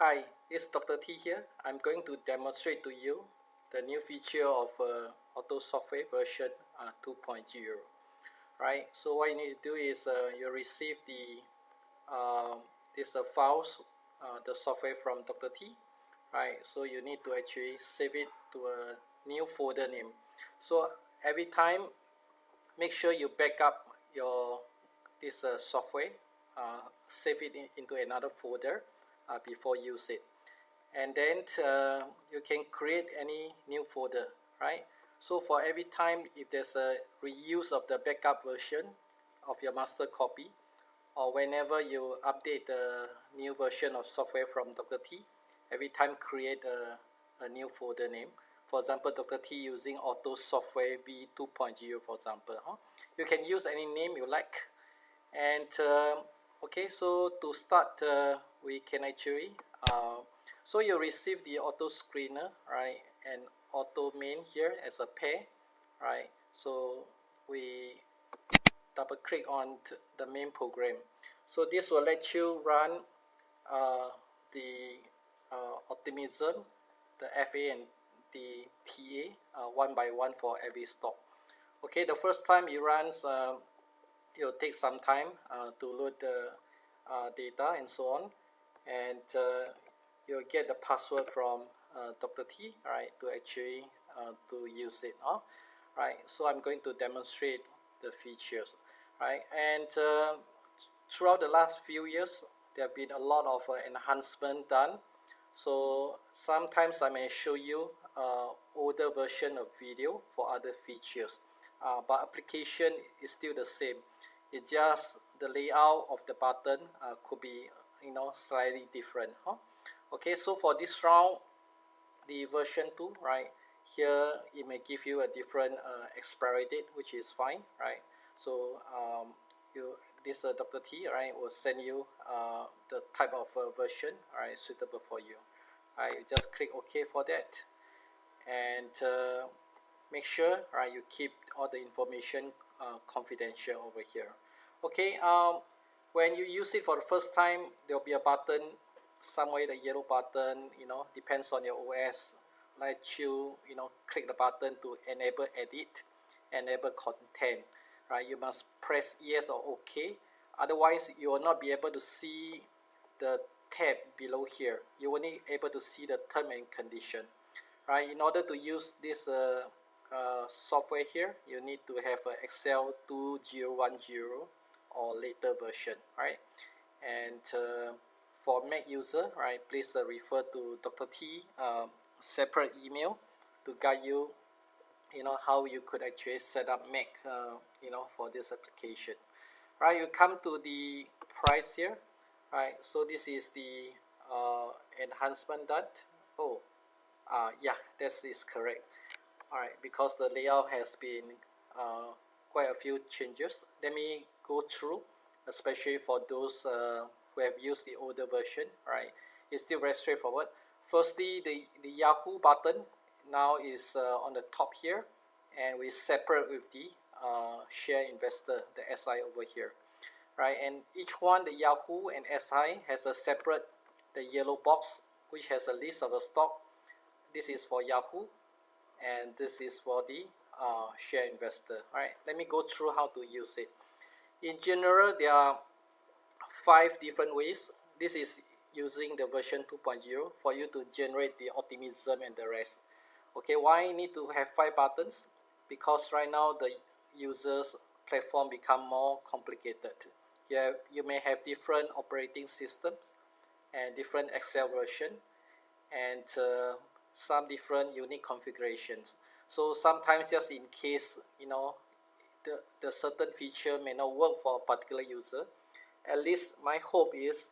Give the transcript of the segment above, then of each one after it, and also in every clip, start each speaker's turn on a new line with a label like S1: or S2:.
S1: Hi, it's Dr. T here. I'm going to demonstrate to you the new feature of Auto Software version 2.0. Right, so what you need to do is you receive this files, the software from Dr. T. Right, so you need to actually save it to a new folder name. So every time, make sure you back up your this software, save it into another folder before use it, and then you can create any new folder, right? So for every time if there's a reuse of the backup version of your master copy, or whenever you update the new version of software from Dr. T, every time create a new folder name. For example, Dr. T using Auto Software V2.0, for example. You can use any name you like. And okay, so to start, we can actually, so you receive the auto screener, right, and auto main here as a pair, right? So we double click on the main program. So this will let you run uh, the optimism, the FA and the TA one by one for every stop. Okay, the first time it runs, it will take some time to load the data and so on, and you'll get the password from Dr. T, right, to actually to use it. Right, so I'm going to demonstrate the features, right, and throughout the last few years there have been a lot of enhancement done. So sometimes I may show you older version of video for other features, but application is still the same. It's just the layout of the button could be slightly different. Okay, so for this round, the version 2, right, here it may give you a different expiry date, which is fine, right? So you this Dr. T, right, will send you the type of version, right, suitable for you. Right, you just click OK for that, and make sure, right, you keep all the information confidential over here. Okay, when you use it for the first time, there will be a button somewhere, the yellow button, depends on your OS, let you click the button to enable edit, enable content, right? You must press yes or OK, otherwise you will not be able to see the tab below here. You will only able to see the term and condition, right? In order to use this software here, you need to have Excel 2010 or later version, right? And for Mac user, right, please refer to Dr. T separate email to guide you, how you could actually set up Mac, for this application. Right, you come to the price here, right? So this is the enhancement done. Oh, yeah, that is correct. All right, because the layout has been quite a few changes. Let me go through, especially for those who have used the older version. Right, it's still very straightforward. Firstly, the Yahoo button now is on the top here, and we separate with the share investor, the SI over here. Right, and each one, the Yahoo and SI, has a separate, the yellow box, which has a list of the stock. This is for Yahoo, and this is for the share investor. All right, let me go through how to use it. In general, there are 5 different ways. This is using the version 2.0 for you to generate the optimism and the rest. Okay, why I need to have 5 buttons? Because right now the users platform become more complicated. You may have different operating systems and different Excel version, and some different unique configurations. So sometimes, just in case the certain feature may not work for a particular user, at least my hope is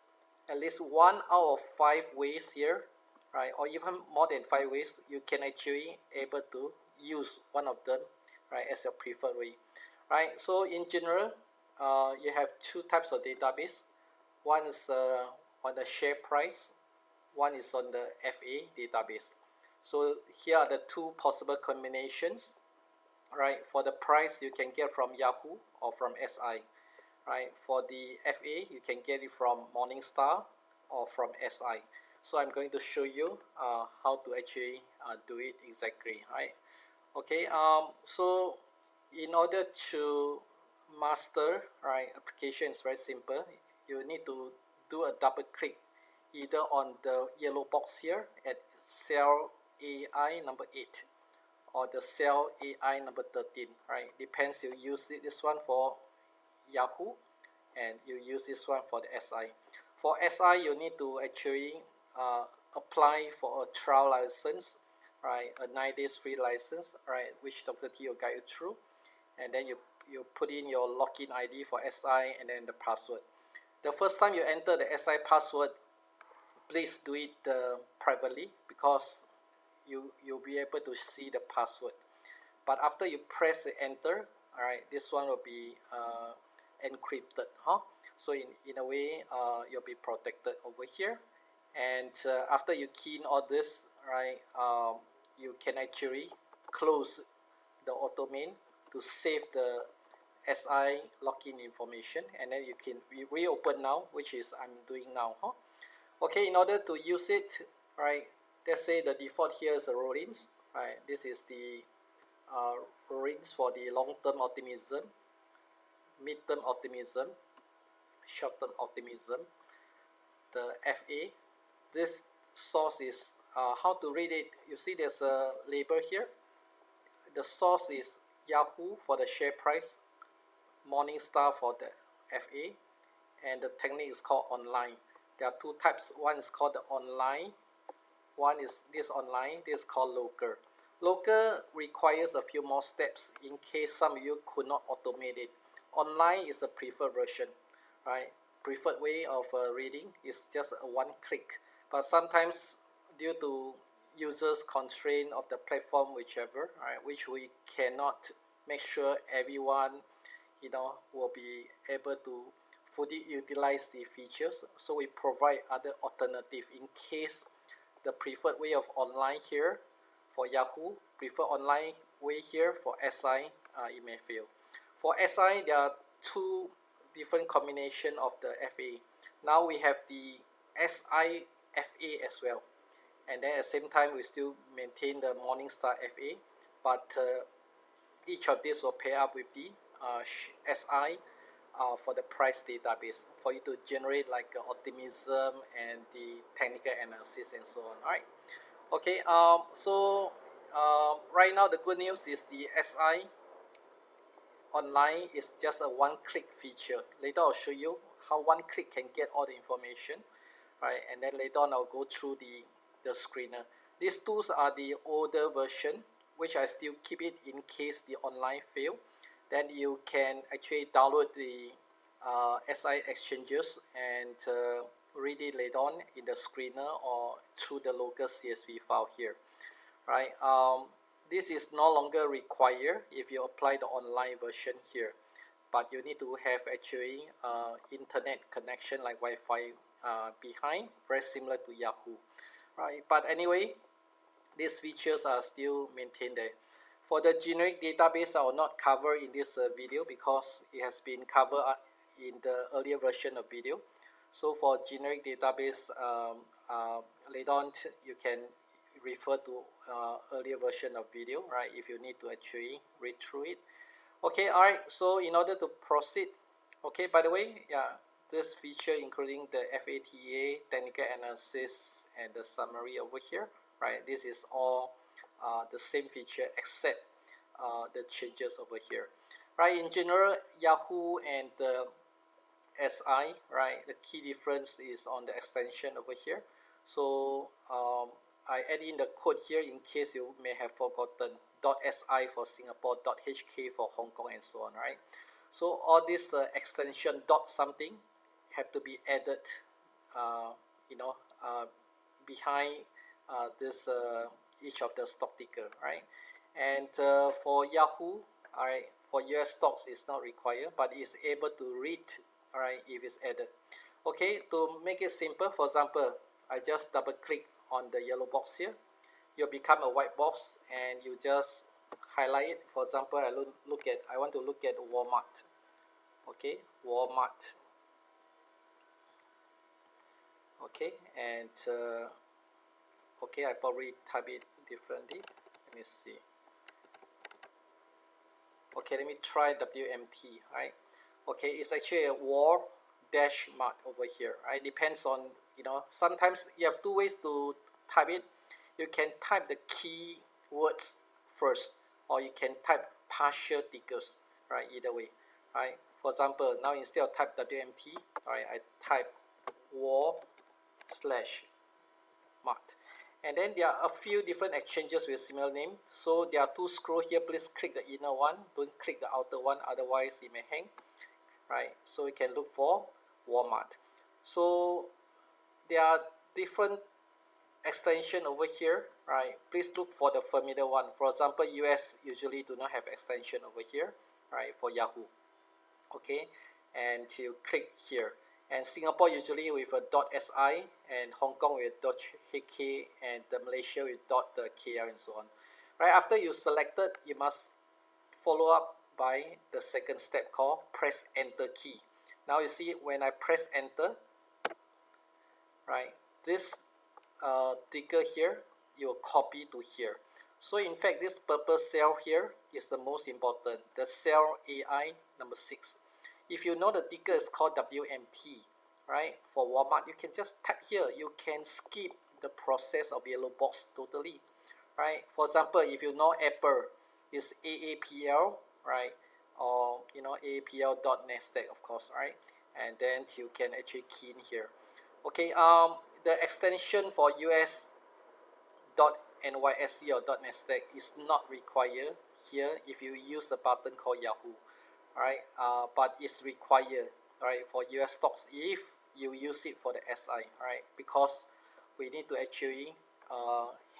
S1: at least 1 out of 5 ways here, right, or even more than 5 ways, you can actually able to use one of them, right, as your preferred way. Right, so in general, you have 2 types of database. One is on the share price, one is on the FA database. So here are the 2 possible combinations. Right, for the price you can get from Yahoo or from SI. Right, for the FA you can get it from Morningstar or from SI. So I'm going to show you how to actually do it exactly, right? Okay, so in order to master, right, application is very simple. You need to do a double click either on the yellow box here at cell AI number 8 or the cell AI number 13, right? Depends, you use this one for Yahoo and you use this one for the SI. For SI, you need to actually apply for a trial license, right? A 9 days free license, right? Which Dr. T will guide you through. And then you put in your login ID for SI and then the password. The first time you enter the SI password, please do it privately because you'll be able to see the password. But after you press the enter, all right, this one will be encrypted, huh? So in a way, you'll be protected over here. And after you key in all this, right, you can actually close the automain to save the SI login information, and then you can reopen now, which is I'm doing now, huh? Okay, in order to use it, right, let's say the default here is the Rollins, right? This is the Rollins for the long-term optimism, mid-term optimism, short-term optimism, the FA. This source is how to read it. You see there's a label here. The source is Yahoo for the share price, Morningstar for the FA, and the technique is called online. There are two types. One is called the online. One is this online. This is called local. Local requires a few more steps in case some of you could not automate it. Online is the preferred version, right? Preferred way of reading is just a one click. But sometimes due to users constraint of the platform, whichever, right, which we cannot make sure everyone, will be able to fully utilize the features. So we provide other alternative in case the preferred way of online here for Yahoo, preferred online way here for SI, it may fail. For SI, there are two different combination of the FA. Now we have the SI FA as well, and then at the same time we still maintain the Morningstar FA, but each of these will pair up with the SI for the price database for you to generate like optimism and the technical analysis and so on. All right. Okay. Right now the good news is the SI online is just a one-click feature. Later I'll show you how one click can get all the information, right? And then later on I'll go through the screener. These tools are the older version, which I still keep it in case the online fail. Then you can actually download the SI exchanges and read it later on in the screener or through the local CSV file here, right? This is no longer required if you apply the online version here, but you need to have actually internet connection like Wi-Fi behind, very similar to Yahoo, right? But anyway, these features are still maintained there. For the generic database, I will not cover in this video because it has been covered in the earlier version of video. So for generic database, later on you can refer to earlier version of video, right, if you need to actually read through it. Okay, all right, so in order to proceed, okay, by the way, yeah, this feature including the FATA, technical analysis, and the summary over here, right, this is all the same feature except the changes over here, right? In general, Yahoo and the SI, right, the key difference is on the extension over here. So I add in the code here in case you may have forgotten. .si for Singapore, .hk for Hong Kong, and so on, right? So all this extension dot something have to be added, behind this each of the stock ticker, right? And for Yahoo, all right, for US stocks it's not required, but it's able to read, all right, if it's added. Okay, to make it simple, for example, I just double click on the yellow box here. You'll become a white box and you just highlight it. For example, I want to look at Walmart. Okay, Walmart. Okay, and okay, I probably type it differently. Let me see. Okay, let me try WMT, right? Okay, it's actually a war dash mark over here, right? Depends on, sometimes you have two ways to type it. You can type the key words first, or you can type partial tickers, right? Either way, right? For example, now instead of type WMT, right, I type war slash marked. And then there are a few different exchanges with similar name. So there are two scroll here. Please click the inner one. Don't click the outer one, otherwise it may hang. Right? So you can look for Walmart. So there are different extension over here. Right? Please look for the familiar one. For example, US usually do not have extension over here. Right? For Yahoo. Okay, and you click here. And Singapore usually with a .si, and Hong Kong with .hk, and the Malaysia with .kl and so on. Right after you selected, you must follow up by the second step called press enter key. Now you see when I press enter, right, this ticker here, you will copy to here. So in fact, this purple cell here is the most important, the cell AI number 6. If you know the ticker is called WMT, right, for Walmart, you can just tap here. You can skip the process of yellow box totally, right? For example, if you know Apple is AAPL, right, or AAPL.NASDAQ, of course, right, and then you can actually key in here. Okay, the extension for US .nysc or .nasdaq is not required here if you use a button called Yahoo, right? But it's required, right, for US stocks if you use it for the SI, right? Because we need to actually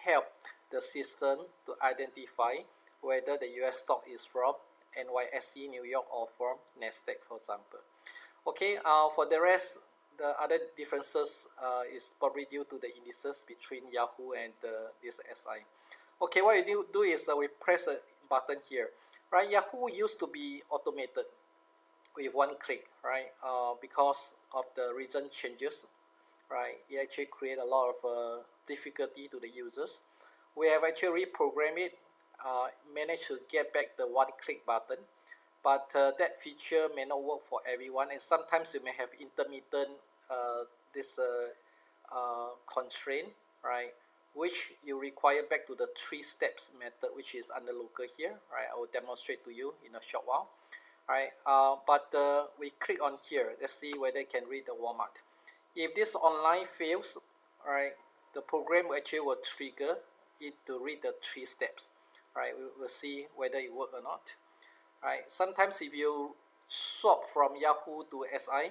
S1: help the system to identify whether the US stock is from NYSE New York or from NASDAQ, for example. Okay, for the rest, the other differences is probably due to the indices between Yahoo and this SI. Okay, what you do is we press a button here, right? Yahoo used to be automated with one click, right? Because of the recent changes, right? It actually create a lot of difficulty to the users. We have actually reprogrammed it, managed to get back the one-click button, but that feature may not work for everyone, and sometimes you may have intermittent constraint, right, which you require back to the 3 steps method, which is under local here, right? I will demonstrate to you in a short while, right? But we click on here. Let's see whether it can read the Walmart. If this online fails, right, the program actually will trigger it to read the 3 steps, right? We will see whether it works or not. Right, sometimes if you swap from Yahoo to SI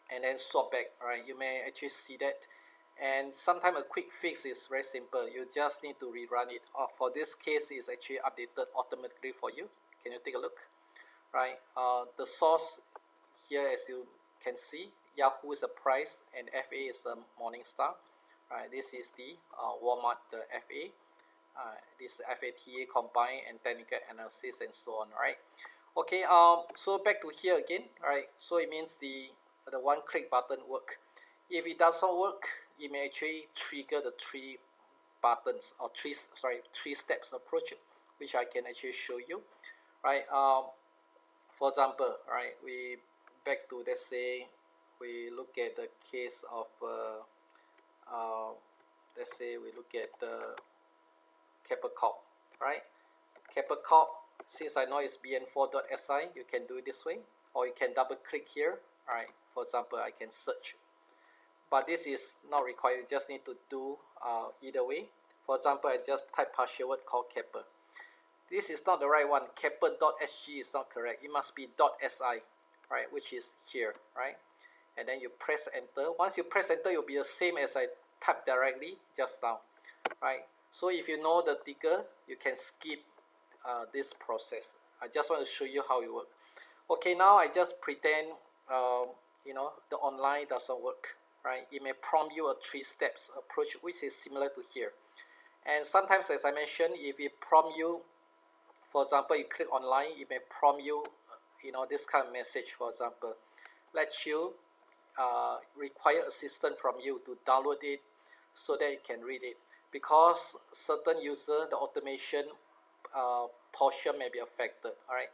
S1: and then swap back, right, you may actually see that. And sometimes a quick fix is very simple. You just need to rerun it. For this case, it's actually updated automatically for you. Can you take a look? Right, the source here, as you can see, Yahoo is the price and FA is the Morningstar. Right, this is the Walmart, the FA. This FATA combined and technical analysis and so on, right? Okay, so back to here again, right? So it means the one-click button work. If it does not work, it may actually trigger the 3 buttons or 3 steps approach, which I can actually show you, right? For example, right, we back to, let's say we look at the case of let's say we look at the Capital, right? Capital, since I know it's bn4.si, you can do it this way, or you can double click here, right? For example, I can search, but this is not required. You just need to do either way. For example, I just type partial word called Kappa. This is not the right one. Kappa.sg is not correct. It must be .si, right? Which is here, right? And then you press enter. Once you press enter, it will be the same as I typed directly just now, right? So if you know the ticker, you can skip this process. I just want to show you how it works. Okay, now I just pretend the online doesn't work, right? It may prompt you a 3 steps approach, which is similar to here. And sometimes, as I mentioned, if it prompt you, for example, you click online, it may prompt you, this kind of message. For example, let you require assistance from you to download it so that you can read it, because certain user the automation portion may be affected. All right,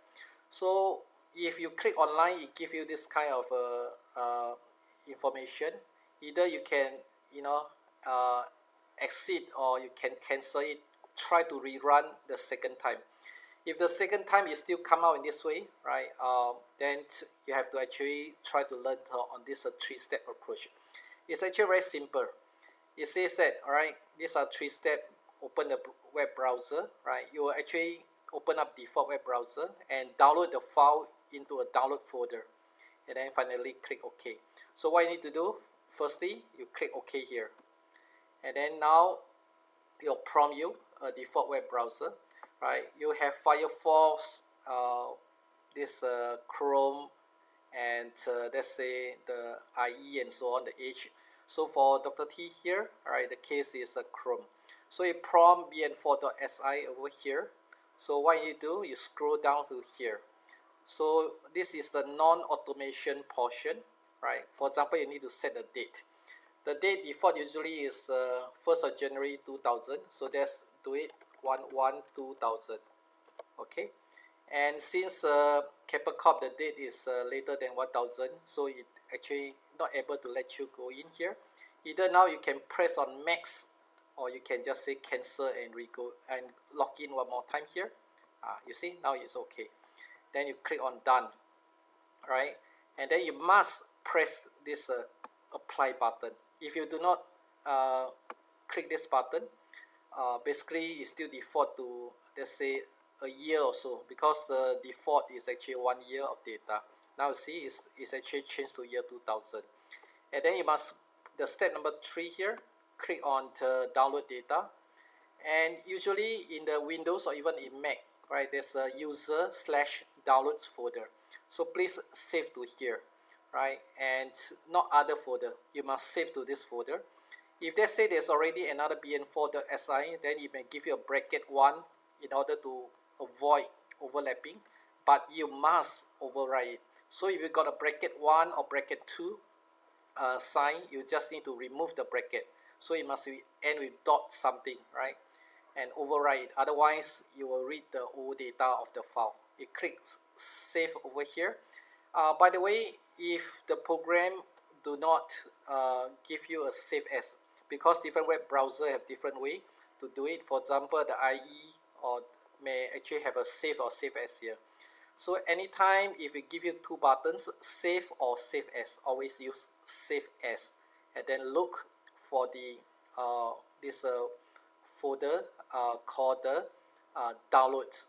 S1: so if you click online, it give you this kind of information. Either you can, you know, uh, exit, or you can cancel it, try to rerun the second time. If the second time you still come out in this way, right, then you have to actually try to learn on this three-step approach. It's actually very simple. It says that, all right, these are three-step. Open the web browser, right? You will actually open up default web browser and download the file into a download folder, and then finally click OK. So what you need to do, firstly, you click OK here, and then now it'll prompt you a default web browser, right? You have Firefox, this Chrome, and let's say the IE and so on, the Edge. So for Dr. T here, all right, the case is Chrome. So you prompt vn4.si over here. So what you do, you scroll down to here. So this is the non-automation portion, right? For example, you need to set a date. The date default usually is 1st of January 2000. So let's do it 1/1/2000. Okay. And since Capcom the date is later than 1000, so it actually not able to let you go in here. Either now you can press on max, or you can just say cancel and re-go and log in one more time here. You see, now it's okay. Then you click on done, right? And then you must press this apply button. If you do not click this button, basically it still default to, let's say, a year or so, because the default is actually 1 year of data. Now see, it's actually changed to year 2000. And then you must, the step number 3 here, click on the download data. And usually in the Windows or even in Mac, right, there's a user/downloads folder. So please save to here, right, and not other folder. You must save to this folder. If they say there's already another bn4.si, then it may give you a bracket 1 in order to avoid overlapping, but you must override it. So if you got a bracket 1 or bracket 2 sign, you just need to remove the bracket. So it must end with dot something, right, and override it. Otherwise, you will read the old data of the file. You click save over here. By the way, if the program do not give you a save as, because different web browser have different way to do it. For example, the IE or may actually have a save or save as here. So anytime if it give you two buttons, save or save as, always use save as, and then look for the this folder called the downloads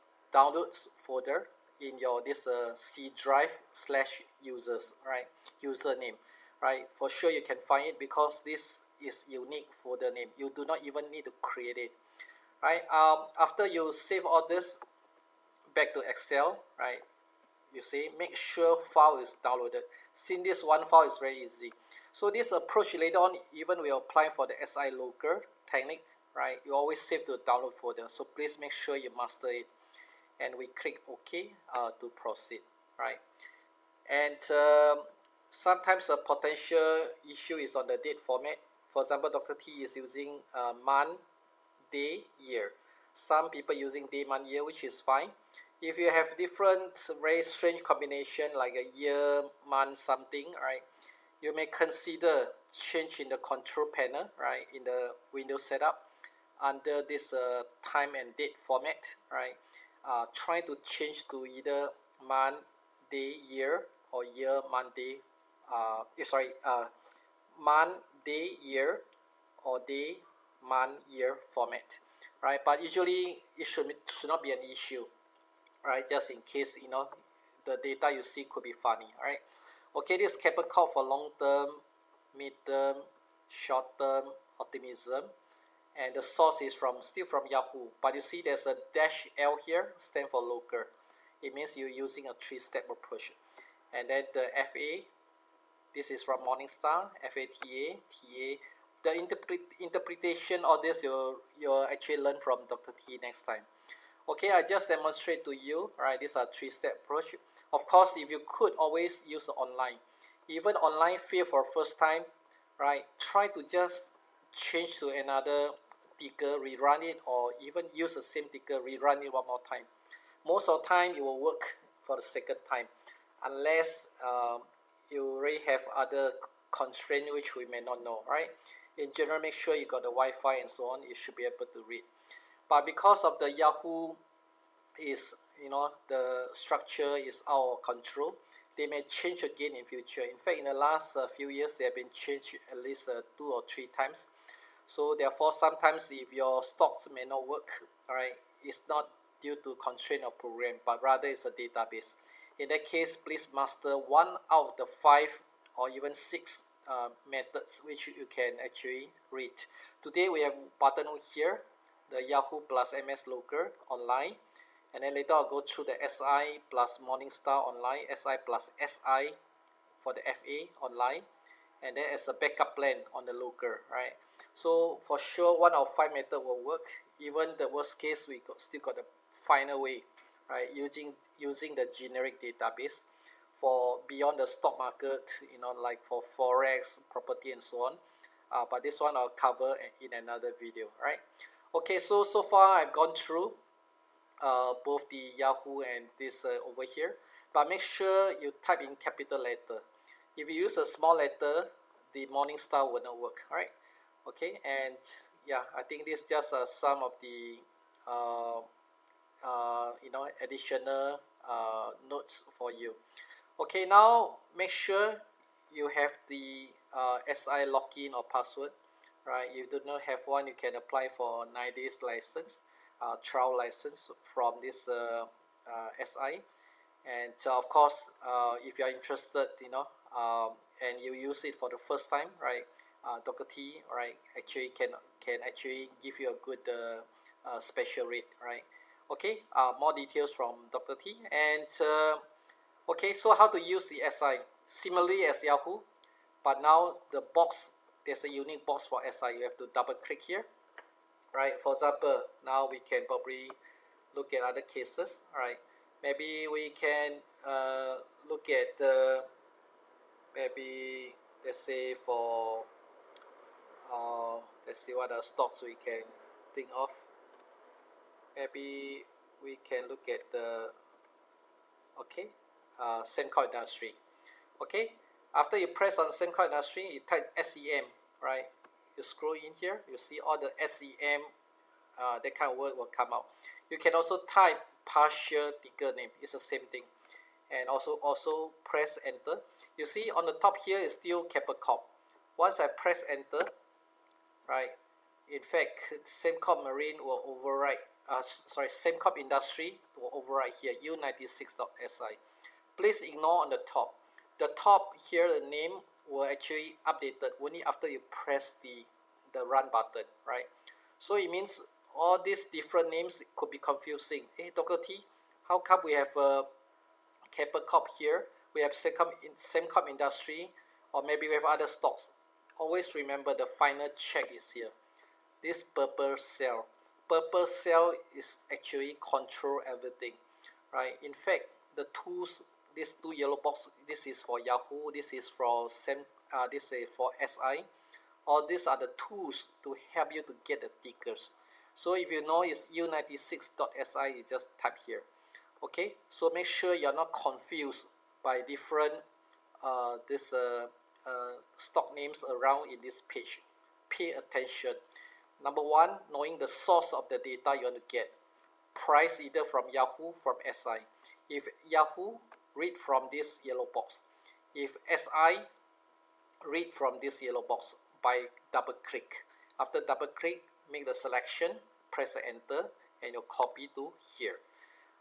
S1: folder in your this C drive/users, right, username, right. For sure you can find it, because this is unique folder name. You do not even need to create it, right. After you save all this back to Excel, right, you see, make sure file is downloaded. Since this one file is very easy, so this approach later on, even we apply for the SI local technique, right, you always save to the download folder. So please make sure you master it, and we click OK to proceed, right. And sometimes a potential issue is on the date format. For example, Dr. T is using month, day, year. Some people using day, month, year, which is fine. If you have different very strange combination like a year, month, something, right, you may consider change in the control panel, right, in the Windows setup under this time and date format, right. Try to change to either month, day, year, or year, month, day. Month, day, year, or day, month, year format, right. But usually it should not be an issue, right, just in case, you know, the data you see could be funny, right. Okay, this is Capcom for long term, mid term, short term optimism, and the source is still from Yahoo, but you see there's a -L here, stand for local. It means you're using a 3-step approach. And then the FA, this is from Morningstar, FATA, TA. The interpretation of this you'll actually learn from Dr. T next time. Okay, I just demonstrate to you, right, these are 3-step approach. Of course, if you could always use the online. even online fail for first time, right? Try to just change to another ticker, rerun it, or even use the same ticker, rerun it one more time. Most of the time it will work for the second time, unless you already have other constraint which we may not know, right? In general, make sure you got the Wi-Fi and so on, you should be able to read. But because of the Yahoo is, the structure is out of control, they may change again in future. In fact, in the last few years, they have been changed at least 2 or 3 times. So therefore, sometimes if your stocks may not work, all right, it's not due to constraint of program, but rather it's a database. In that case, please master one out of the 5 or even 6 methods which you can actually read. Today we have button here, the Yahoo plus MS Local online, and then later I'll go through the SI plus Morningstar online, SI plus SI for the FA online, and then as a backup plan on the local, right? So for sure, 1 out of 5 method will work. Even the worst case, we still got the final way, right? Using the generic database for beyond the stock market, like for forex, property, and so on. But this one I'll cover in another video, right? Okay, so far I've gone through both the Yahoo and this over here, but make sure you type in capital letter. If you use a small letter, the Morningstar will not work, right? Okay, and yeah, I think this is just some of the additional notes for you. Okay, now make sure you have the SI login or password, right? If you do not have one, you can apply for 9 days license, trial license from this SI. And of course, if you are interested, and you use it for the first time, right? Dr. T, right, actually can actually give you a good special rate, right? Okay, more details from Dr. T. And okay, so how to use the SI? Similarly as Yahoo, but now the box, there's a unique box for SI. You have to double click here, right? For example, now we can probably look at other cases, right? Maybe we can look at maybe let's say for let's see what are stocks we can think of. Maybe we can look at the Semco industry. Okay, after you press on Semco industry, you type SEM, right? You scroll in here, you see all the SEM, that kind of word will come out. You can also type partial ticker name, it's the same thing, and also press enter. You see on the top here is still Capcom. Once I press enter, right, in fact Semco Marine will override, Semco Industry will override here, U96.si. Please ignore on the top. The top here, the name will actually updated only after you press the run button, right? So it means all these different names could be confusing. Hey, Dr. T, how come we have a Capcom here, we have Semco Industry, or maybe we have other stocks? Always remember the final check is here. This purple cell is actually control everything, right? In fact, the tools, these 2 yellow box, this is for Yahoo, this is for this is for SI. All these are the tools to help you to get the tickers. So if you know it's U96.si, you just type here. Okay, so make sure you're not confused by different stock names around in this page. Pay attention. Number one, knowing the source of the data you want to get. Price either from Yahoo, from SI. If Yahoo, read from this yellow box. If SI, read from this yellow box by double click. After double click, make the selection, press enter, and you'll copy to here.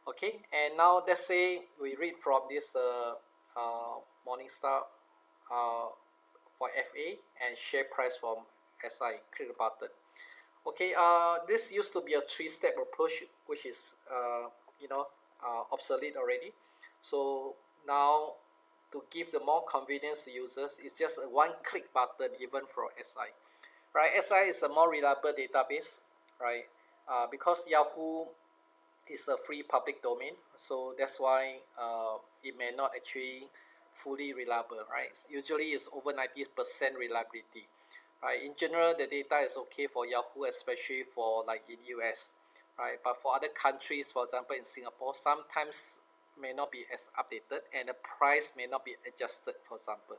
S1: Okay, and now let's say we read from this Morningstar for FA and share price from SI. Click the button. Okay, this used to be a 3-step approach, which is obsolete already. So now, to give the more convenience to users, it's just a one-click button even for SI. Right, SI is a more reliable database, right? Because Yahoo is a free public domain, so that's why it may not actually fully reliable, right? Usually it's over 90% reliability, right? In general, the data is okay for Yahoo, especially for like in US, right? But for other countries, for example in Singapore, sometimes may not be as updated and the price may not be adjusted, for example.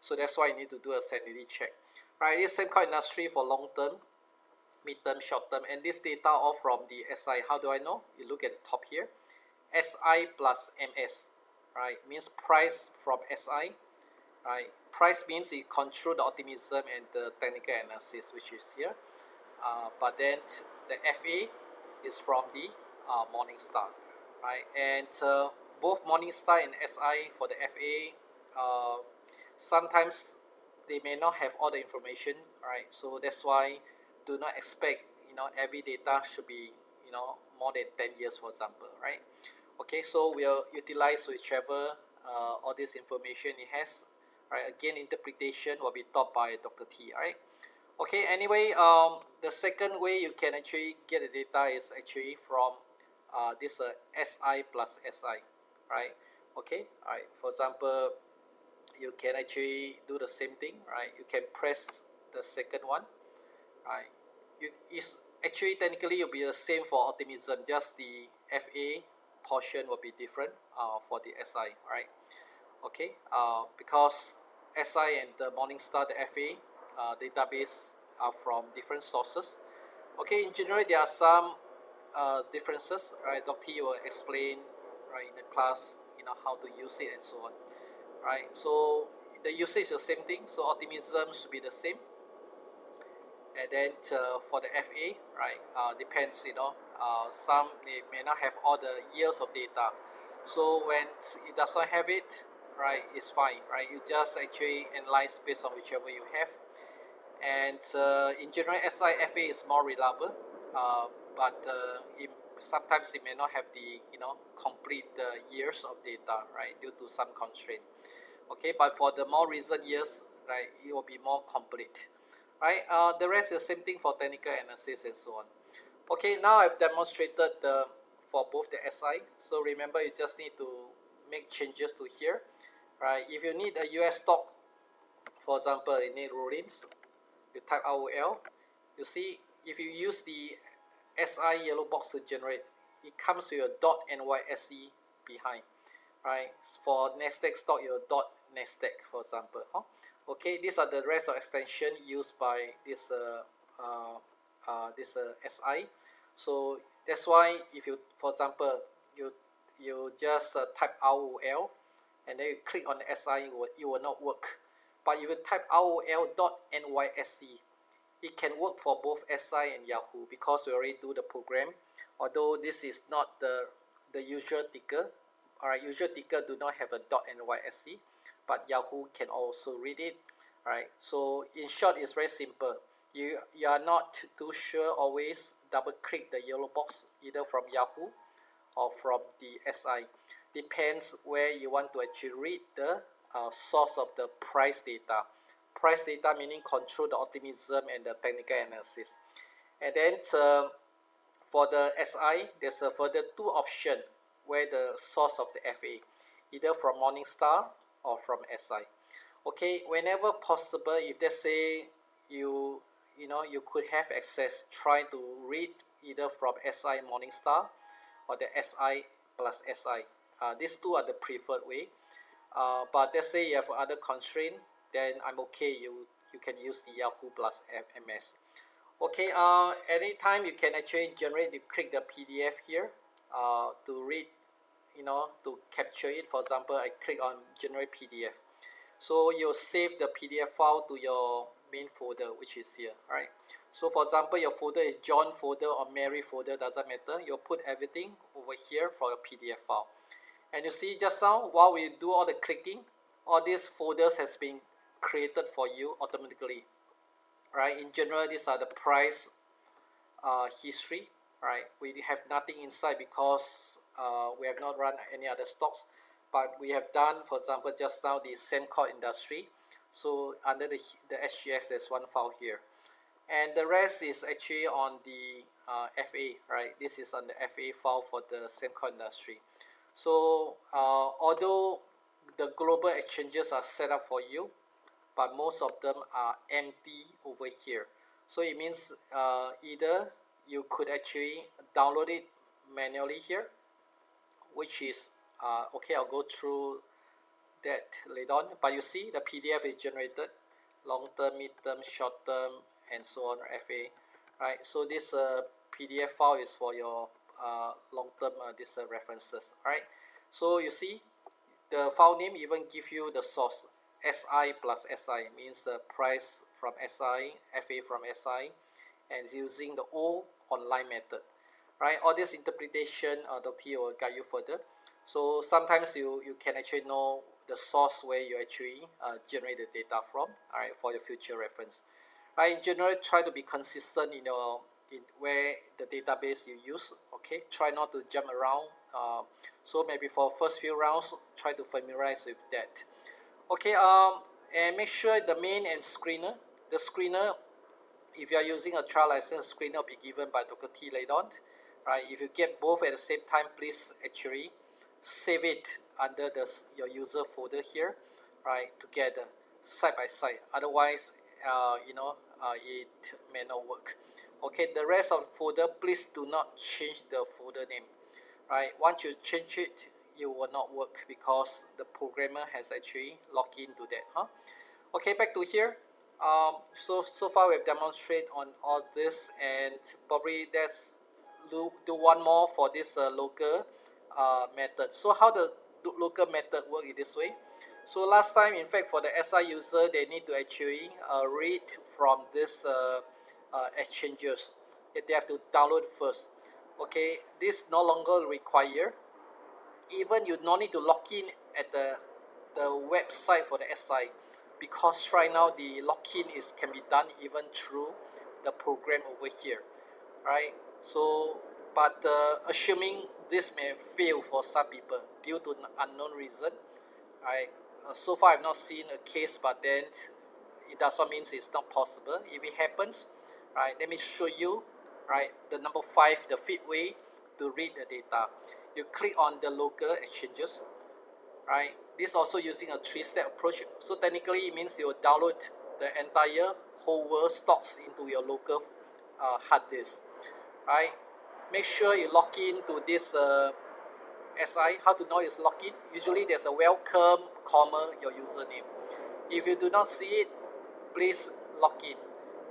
S1: So that's why you need to do a sanity check, right? It's same kind of industry for long term, mid-term, short-term, and this data all from the SI. How do I know? You look at the top here, SI plus MS, right? Means price from SI, right? Price means it control the optimism and the technical analysis, which is here. But then the FA is from the Morningstar, right? And both Morningstar and SI for the FA, sometimes they may not have all the information, right? So that's why do not expect every data should be more than 10 years, for example, right? Okay, so we'll utilize whichever all this information it has, right? Again, interpretation will be taught by Dr. T, right? Okay, anyway, the second way you can actually get the data is actually from this SI plus SI, right? Okay, all right. For example, you can actually do the same thing, right? You can press the second one, right? It's actually technically will be the same for optimism, just the FA portion will be different for the SI, right? Okay, because SI and the Morningstar, the FA database are from different sources. Okay, in general there are some differences, right? Dr. T will explain right in the class, how to use it and so on, right? So the usage is the same thing. So optimism should be the same, and then for the FA, right, depends, some they may not have all the years of data. So when it does not have it, right, it's fine, right? You just actually analyze based on whichever you have. And in general, SIFA is more reliable, but sometimes it may not have the complete years of data, right, due to some constraint. Okay, but for the more recent years, right, it will be more complete, right? The rest is the same thing for technical analysis and so on. Okay, now I've demonstrated for both the SI. So remember, you just need to make changes to here, right? If you need a US stock, for example, you need rulings, you type ROL. You see, if you use the SI yellow box to generate, it comes with a .NYSE behind, right? For Nasdaq stock, your .Nasdaq, for example. Okay, these are the rest of extension used by this SI. So that's why if you, for example, you just type ROL and then you click on the SI, it will not work. But if you type ROL.NYSE, it can work for both SI and Yahoo because we already do the program. Although this is not the usual ticker. Alright, usual ticker do not have a .NYSE, but Yahoo can also read it. Right. So in short, it's very simple. You are not too sure, always double click the yellow box either from Yahoo or from the SI. Depends where you want to actually read the source of the price data. Price data meaning control the optimism and the technical analysis. And then for the SI, there's a further two options where the source of the FA, either from Morningstar or from SI. Okay, whenever possible, if they say you could have access, try to read either from SI Morningstar or the SI plus SI. These two are the preferred way. But let's say you have other constraint, then I'm okay. You can use the Yahoo plus MS. Okay. Anytime you can actually generate. You click the PDF here to read. To capture it. For example, I click on generate PDF. So you'll save the PDF file to your main folder, which is here, right? So for example, your folder is John folder or Mary folder, doesn't matter. You'll put everything over here for your PDF file. And you see just now, while we do all the clicking, all these folders has been created for you automatically, right? In general, these are the price history, right? We have nothing inside because we have not run any other stocks. But we have done, for example, just now the Semcor industry. So under the SGX, there's one file here. And the rest is actually on the FA, right? This is on the FA file for the Semcor industry. So although the global exchanges are set up for you, but most of them are empty over here. So it means either you could actually download it manually here, which is okay. I'll go through that later on. But you see the PDF is generated, long term, mid term, short term, and so on, FA, right? So this PDF file is for your long term this references, right? So you see the file name even give you the source. SI plus SI means the price from SI, FA from SI, and using the O online method, right? All this interpretation, Dr. T will guide you further. So sometimes you can actually know the source where you actually generate the data from, all right, for your future reference. Right, in general, try to be consistent in where the database you use. Okay, try not to jump around. So maybe for first few rounds, try to familiarize with that. Okay, and make sure the main and screener. The screener, if you are using a trial license, screener will be given by Dr. T later on. Right, if you get both at the same time, please actually save it under your user folder here, right, together, side by side. Otherwise, it may not work. Okay, the rest of the folder, please do not change the folder name. Right, once you change it, it will not work because the programmer has actually logged into that. Okay, back to here. So far we've demonstrated on all this, and probably let's do one more for this local method. So how the local method work in this way? So last time, in fact, for the SI user, they need to actually read from this exchanges. They have to download first. Okay, this no longer require. Even you no need to log in at the website for the SI, because right now the login can be done even through the program over here, right? So, but assuming this may fail for some people due to unknown reason, right? So far I've not seen a case, but then it does not mean it's not possible. If it happens, right, let me show you, right, the number 5, the fifth way to read the data. You click on the local exchanges, right? This also using a 3-step approach. So technically it means you download the entire whole world stocks into your local hard disk, right? Make sure you log in to this SI. How to know it's logged in? Usually there's a welcome, comma, your username. If you do not see it, please log in,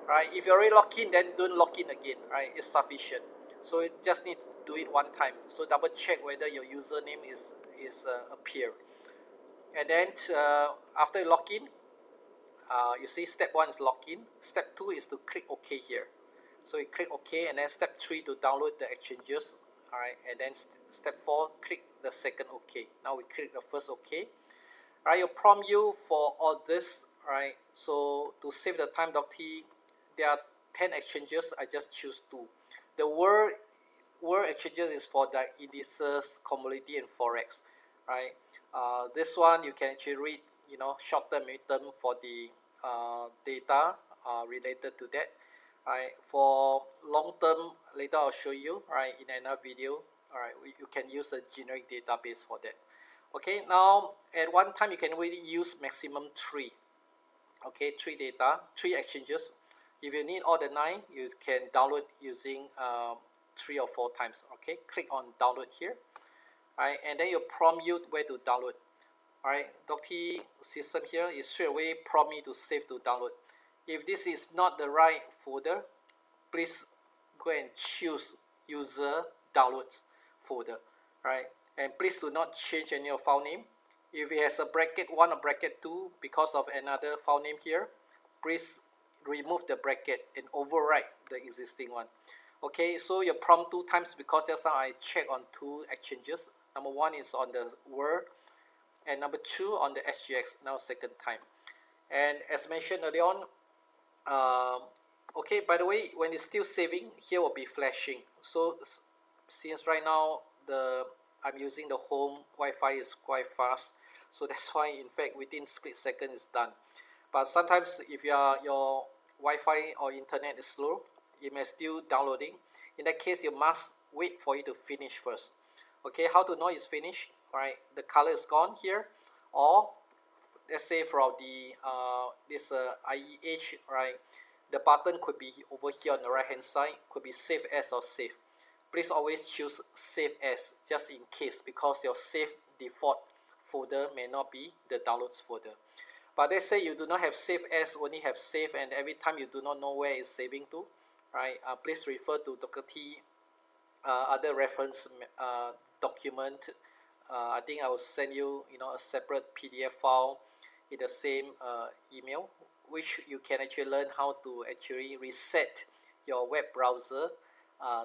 S1: right? If you already logged in, then don't log in again, right? It's sufficient. So you just need to do it one time. So double check whether your username is appear. And then after you log in, you see step 1 is login. Step 2 is to click OK here. So you click OK, and then step 3 to download the exchanges. All right, and then step 4, click the second OK. Now we click the first OK. All right, it'll prompt you for all this. Right, so to save the time, Dr. T, there are 10 exchanges. I just choose 2. The word exchanges is for the indices, commodity, and forex. Right, this one you can actually read, short term, mid term for the data related to that. Right, for long term, later I'll show you, right, in another video. All right, you can use a generic database for that. Okay, now at one time you can really use maximum 3. Okay, 3 data, 3 exchanges. If you need all the 9, you can download using 3 or 4 times. Okay, click on download here. All right, and then you prompt you where to download. All right, Dr. T system here is straight away prompt me to save to download. If this is not the right folder, please go and choose user downloads folder, right? And please do not change any of file name. If it has a bracket 1 or bracket 2 because of another file name here, please remove the bracket and overwrite the existing one. Okay, so you prompt 2 times because just now I check on 2 exchanges. Number 1 is on the Word, and number 2 on the SGX, now second time. And as mentioned earlier on, okay, by the way, when it's still saving, here will be flashing. So since right now I'm using the home Wi-Fi is quite fast, so that's why in fact within split second is done. But sometimes if your Wi-Fi or internet is slow, it may still downloading. In that case, you must wait for it to finish first. Okay, how to know it's finished? All right, the color is gone here. or let's say from the this IEH, right, the button could be over here on the right hand side, could be save as or save. Please always choose save as, just in case, because your save default folder may not be the downloads folder. But let's say you do not have save as, only have save, and every time you do not know where it's saving to, right, please refer to Dr. T other reference document. I think I will send you, a separate PDF file in the same email, which you can actually learn how to actually reset your web browser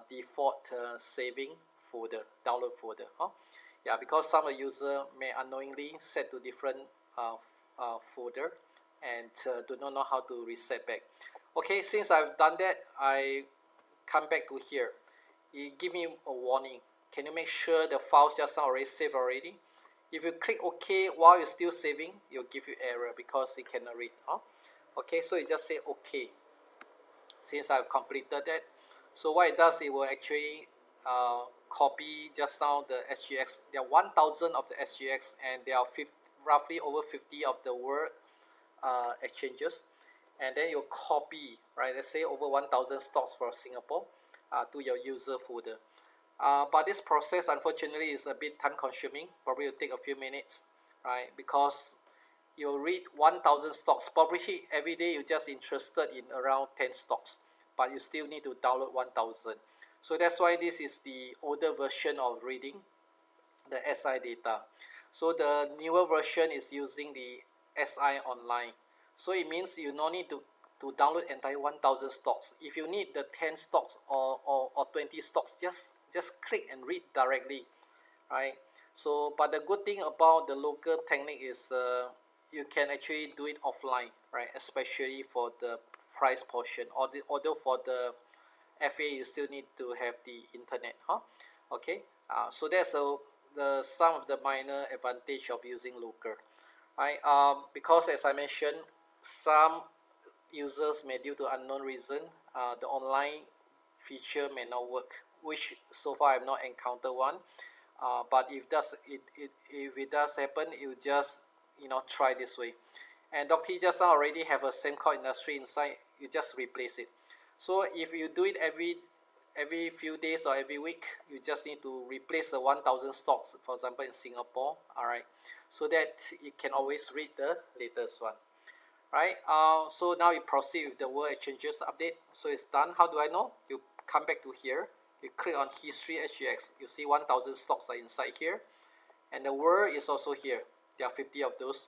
S1: default saving folder, download folder. Yeah, because some user may unknowingly set to different folder and do not know how to reset back. Okay, since I've done that, I come back to here. It give me a warning. Can you make sure the files just now already saved already? If you click OK while you're still saving, it will give you error because it cannot read. Okay, so you just say OK. Since I've completed that, so what it does, it will actually copy just now the SGX. There are 1,000 of the SGX, and there are roughly over 50 of the word exchanges, and then you copy, right, let's say over 1,000 stocks for Singapore to your user folder. But this process, unfortunately, is a bit time consuming. Probably will take a few minutes, right, because you read 1,000 stocks. Probably every day you're just interested in around 10 stocks, but you still need to download 1,000. So that's why this is the older version of reading the SI data. So the newer version is using the SI online. So it means you no need to download entire 1,000 stocks. If you need the 10 stocks or 20 stocks, just click and read directly, right? So, but the good thing about the local technique is you can actually do it offline, right? Especially for the price portion, although for the FA you still need to have the internet, okay. So that's some of the minor advantage of using local, right? Because as I mentioned, some users may, due to unknown reason, the online feature may not work, which so far I've not encountered one. But if it does happen, you just try this way. And Dr. just now already have a same core industry inside. You just replace it. So if you do it every few days or every week, you just need to replace the 1,000 stocks, for example, in Singapore. All right, so that you can always read the latest one. Right. So now you proceed with the word exchanges update. So it's done. How do I know? You come back to here. You click on history SGX. You see 1,000 stocks are inside here, and the word is also here. There are 50 of those.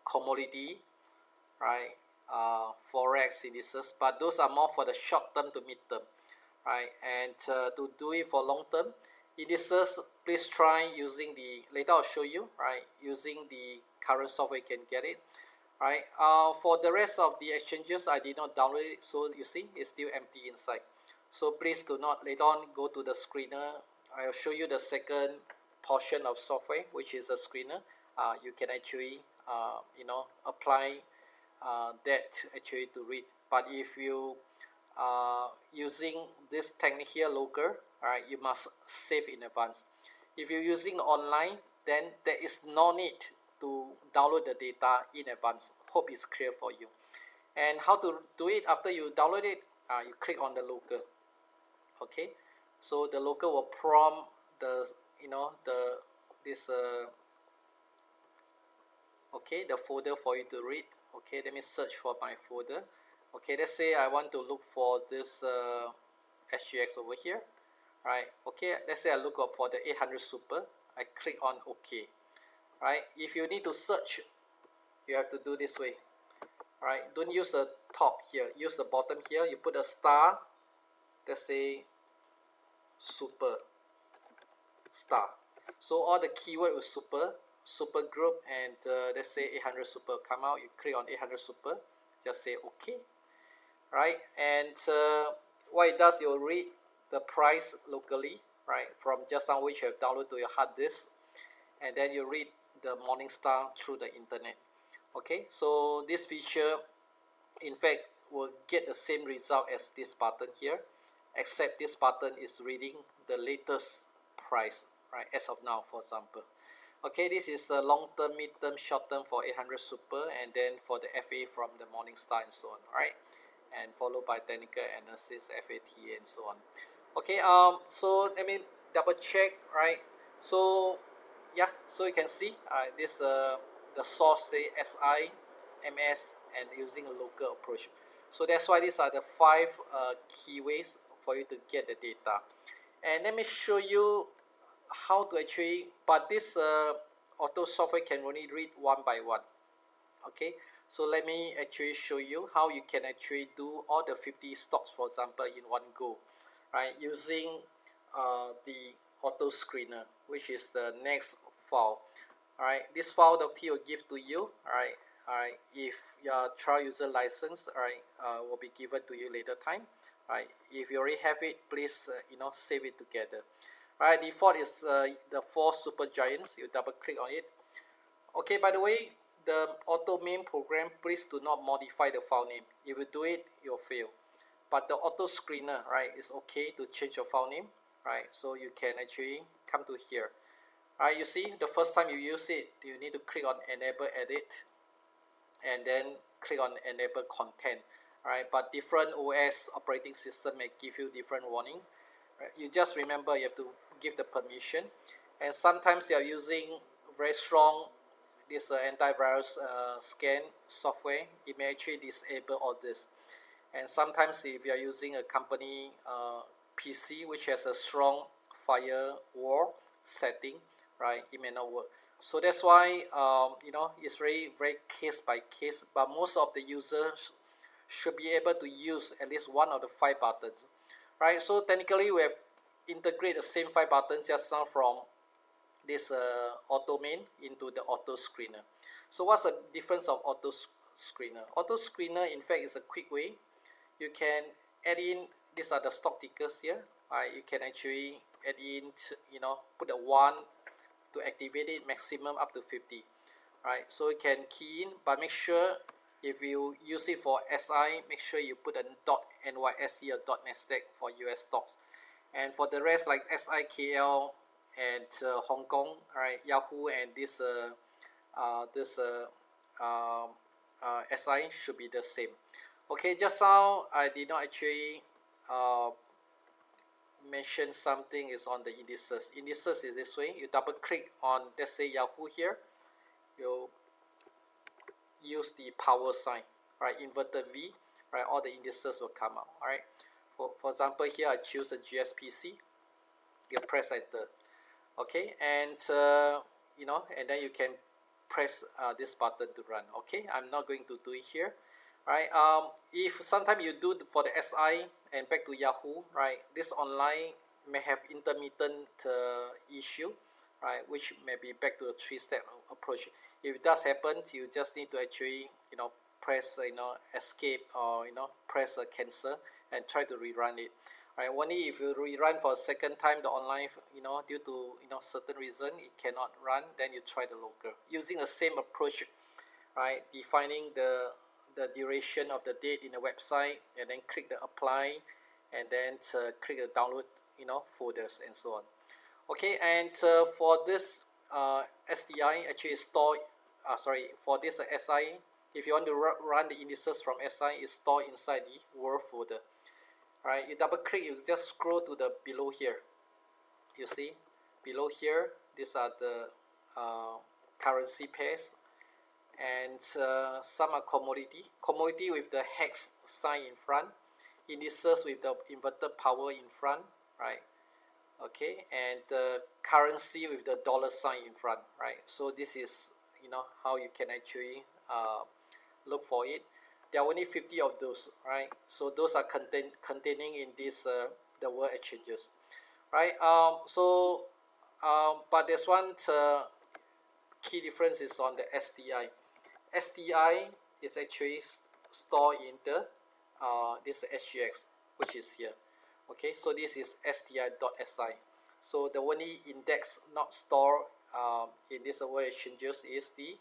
S1: Commodity, right? Forex indices, but those are more for the short term to mid term, right? And to do it for long term indices, please try using later I'll show you, right? Using the current software, you can get it, right? For the rest of the exchanges, I did not download it, so you see it's still empty inside. So please do not later on go to the screener. I'll show you the second portion of software, which is a screener. You can actually apply that actually to read. But if you using this technique here local, alright, you must save in advance. If you're using online, then there is no need to download the data in advance. Hope it's clear for you. And how to do it after you download it, you click on the local. Okay, so the local will prompt the the folder for you to read. Okay, let me search for my folder. Okay, let's say I want to look for this SGX over here, right? Okay, let's say I look up for the 800 super. I click on OK, right? If you need to search, you have to do this way, right? Don't use the top here, use the bottom here. You put a star, let's say super star. So all the keyword with super group, and let's say 800 super come out. You click on 800 super, just say OK, right? And what it does, you'll read the price locally, right, from just now, which you have downloaded to your hard disk, and then you read the Morningstar through the internet. Okay, so this feature in fact will get the same result as this button here, except this button is reading the latest price, right, as of now, for example. Okay, this is a long term, mid term, short term for 800 super, and then for the FA from the Morningstar and so on. All right, and followed by technical analysis, FAT, and so on. Okay, so let me double check, right? So yeah, so you can see this the source say SI, MS, and using a local approach. So that's why these are the five key ways for you to get the data. And let me show you how to actually, but this auto software can only read one by one. Okay, so let me actually show you how you can actually do all the 50 stocks, for example, in one go, right, using the auto screener, which is the next file. All right, this file Dr. T will give to you. All right, if your trial user license, all right, will be given to you later time. All right, if you already have it, please save it together. All right, default is the four super giants. You double click on it. Okay, by the way, the auto main program, please do not modify the file name. If you do it, you'll fail. But the auto screener, right, is okay to change your file name, right? So you can actually come to here. All right, you see, the first time you use it, you need to click on enable edit and then click on enable content. All right, but different OS operating system may give you different warning. Right? You just remember you have to give the permission, and sometimes you are using very strong this antivirus scan software. It may actually disable all this. And sometimes if you are using a company PC which has a strong firewall setting, right, it may not work. So that's why it's very case by case, but most of the users should be able to use at least one of the five buttons, right? So technically we have integrated the same five buttons just now from this auto main into the auto screener. So what's the difference of auto screener? Auto screener in fact is a quick way. You can add in, these are the stock tickers here. You can actually add in, put a 1 to activate it, maximum up to 50. Right, so you can key in, but make sure if you use it for SI, make sure you put a .NYSE or .NASDAQ for US stocks. And for the rest, like SIKL and Hong Kong, right, Yahoo and this SI should be the same. Okay, just now I did not actually mention something is on the indices. Indices is this way. You double click on, let's say, Yahoo here. You use the power sign, right, inverted V, right, all the indices will come out. All right, for example here I choose the GSPC. You press enter. Okay, and and then you can press this button to run. Okay, I'm not going to do it here. Right, if sometimes you do for the SI and back to Yahoo, right, this online may have intermittent issue, right, which may be back to a three-step approach. If it does happen, you just need to actually press escape or press cancel and try to rerun it. Right, only if you rerun for a second time the online, due to certain reason it cannot run, then you try the local using the same approach, right, defining the duration of the date in the website, and then click the apply, and then click the download folders and so on. Okay, and for this SDI actually store for this SI, if you want to run the indices from SI, it's stored inside the Word folder. Right, you double click, you just scroll to the below here. You see below here, these are the currency pairs, and some are commodity with the hex sign in front, indices with the inverted power in front, right? Okay, and the currency with the dollar sign in front, right? So this is how you can actually look for it. There are only 50 of those, right? So those are containing in this the world exchanges, right? But there's one key difference is on the SDI. SDI is actually stored in the this SGX, which is here. Okay, so this is SDI.SI. So the only index not stored in this world exchanges is the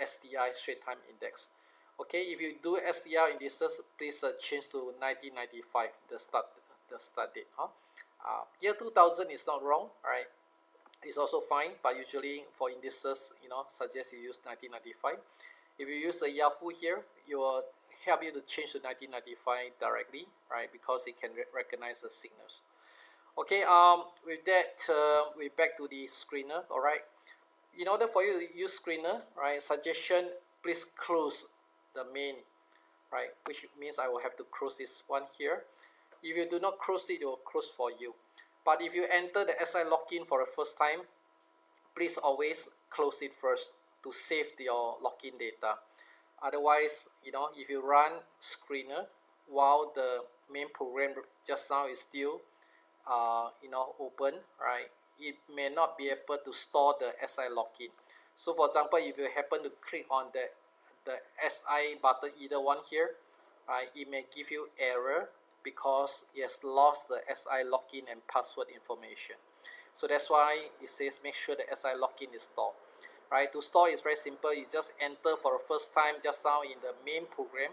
S1: SDI Straight Time Index. Okay, if you do SDI indices, please change to 1995, the start date. Year 2000 is not wrong, right? is also fine, but usually for indices, suggest you use 1995. If you use the Yahoo here, it will help you to change to 1995 directly, right? Because it can recognize the signals. Okay, with that, we're back to the screener, all right? In order for you to use screener, right, suggestion, please close the main, right? Which means I will have to close this one here. If you do not close it, it will close for you. But if you enter the SI login for the first time, please always close it first to save your login data. Otherwise, if you run screener while the main program just now is still open, right, it may not be able to store the SI login. So for example, if you happen to click on the SI button, either one here, right, it may give you error because it has lost the SI login and password information. So that's why it says make sure the SI login is stored. Right, to store is very simple. You just enter for the first time just now in the main program,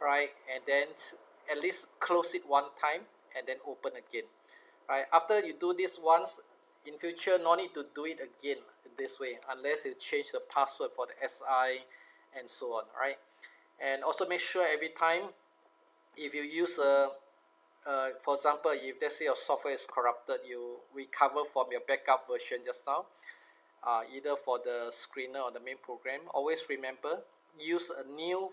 S1: right, and then at least close it one time and then open again. Right, after you do this once, in future no need to do it again this way unless you change the password for the SI and so on, right? And also make sure every time if you use for example, if let's say your software is corrupted, you recover from your backup version just now, either for the screener or the main program, always remember, use a new